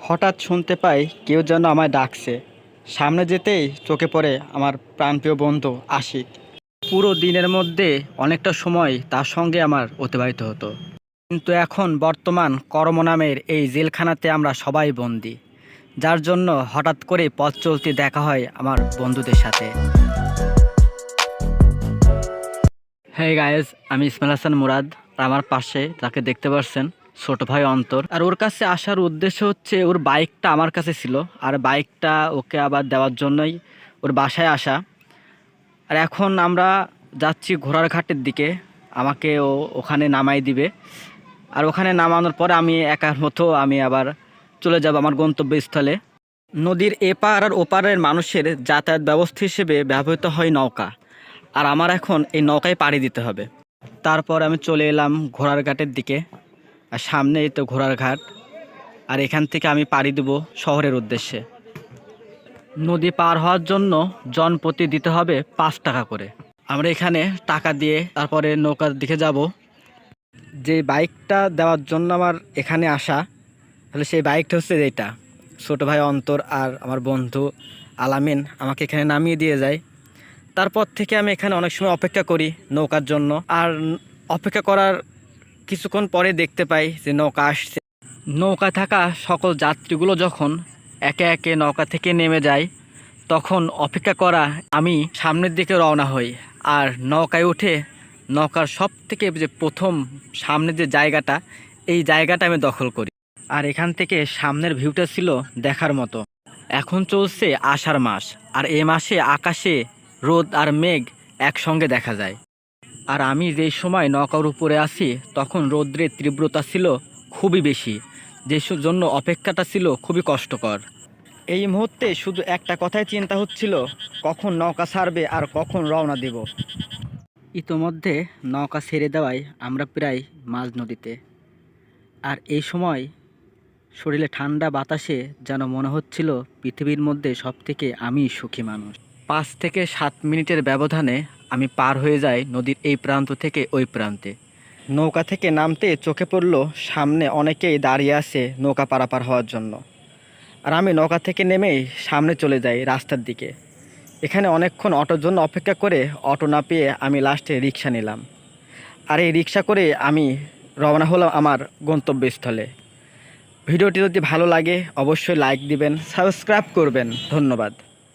হঠাৎ শুনতে পাই কেউ যেন আমায় ডাকছে। সামনে যেতেই চোখে পড়ে আমার প্রাণপ্রিয় বন্ধু আশিক। পুরো দিনের মধ্যে অনেকটা সময় তার সঙ্গে আমার অতিবাহিত হতো, কিন্তু এখন বর্তমান কর্ম নামের এই জেলখানাতে আমরা সবাই বন্দি, যার জন্য হঠাৎ করে পথ চলতে দেখা হয় আমার বন্ধুদের সাথে। হ্যাঁ গায়েস, আমি ইসমাইল হাসান মুরাদ। আর আমার পাশে যাকে দেখতে পাচ্ছেন, ছোট ভাই অন্তর। আর ওর কাছে আসার উদ্দেশ্য হচ্ছে, ওর বাইকটা আমার কাছে ছিল, আর বাইকটা ওকে আবার দেওয়ার জন্যই ওর বাসায় আসা। আর এখন আমরা যাচ্ছি ঘোড়ার ঘাটের দিকে। আমাকে ও ওখানে নামাই দিবে, আর ওখানে নামানোর পরে আমি একার মতো আমি আবার চলে যাব আমার গন্তব্যস্থলে। নদীর এপার আর ওপারের মানুষের যাতায়াত ব্যবস্থা হিসেবে ব্যবহৃত হয় নৌকা, আর আমার এখন এই নৌকায় পাড়ি দিতে হবে। তারপর আমি চলে এলাম ঘোড়ার ঘাটের দিকে, আর সামনেই তো ঘোড়ার ঘাট। আর এখান থেকে আমি পাড়ি দেব শহরের উদ্দেশ্যে। নদী পার হওয়ার জন্য জনপ্রতি দিতে হবে 5 টাকা করে। আমরা এখানে টাকা দিয়ে তারপরে নৌকার দিকে যাব। যে বাইকটা দেওয়ার জন্য আমার এখানে আসা, তাহলে সেই বাইকটা হচ্ছে এইটা। ছোটো ভাই অন্তর আর আমার বন্ধু আলামিন আমাকে এখানে নামিয়ে দিয়ে যায়। তারপর থেকে আমি এখানে অনেক সময় অপেক্ষা করি নৌকার জন্য। আর অপেক্ষা করার কিছুক্ষণ পরে দেখতে পাই যে নৌকা আসছে। নৌকা থাকা সকল যাত্রীগুলো যখন একে একে নৌকা থেকে নেমে যায়, তখন অপেক্ষা করা আমি সামনের দিকে রওনা হই। আর নৌকায় উঠে নৌকার সব থেকে যে প্রথম সামনের যে জায়গাটা, এই জায়গাটা আমি দখল করি। আর এখান থেকে সামনের ভিউটা ছিল দেখার মতো। এখন চলছে আষাঢ় মাস, আর এই মাসে আকাশে রোদ আর মেঘ একসঙ্গে দেখা যায়। আর আমি যেই সময় নৌকার উপরে আছি, তখন রৌদ্রের তীব্রতা ছিল খুবই বেশি, যে জন্য অপেক্ষাটা ছিল খুবই কষ্টকর। এই মুহূর্তে শুধু একটা কথাই চিন্তা হচ্ছিল, কখন নৌকা ছাড়বে আর কখন রওনা দেব। ইতোমধ্যে নৌকা ছেড়ে দেওয়ায় আমরা প্রায় মাঝ নদীতে। আর এই সময় শরীরে ঠান্ডা বাতাসে যেন মনে হচ্ছিল পৃথিবীর মধ্যে সবথেকে আমি সুখী মানুষ। 5 থেকে 7 মিনিটের ব্যবধানে আমি পার হয়ে যাই নদীর এই প্রান্ত থেকে ওই প্রান্তে। নৌকা থেকে নামতে চোখে পড়ল সামনে অনেকেই দাঁড়িয়ে আছে নৌকা পারাপার হওয়ার জন্য। আর আমি নৌকা থেকে নেমেই সামনে চলে যাই রাস্তার দিকে। এখানে অনেকক্ষণ অটোর জন্য অপেক্ষা করে অটো না পেয়ে আমি লাস্টে রিক্সা নিলাম। আর এই রিক্সা করে আমি রওনা হলাম আমার গন্তব্যস্থলে। ভিডিওটি যদি ভালো লাগে অবশ্যই লাইক দিবেন, সাবস্ক্রাইব করবেন। ধন্যবাদ।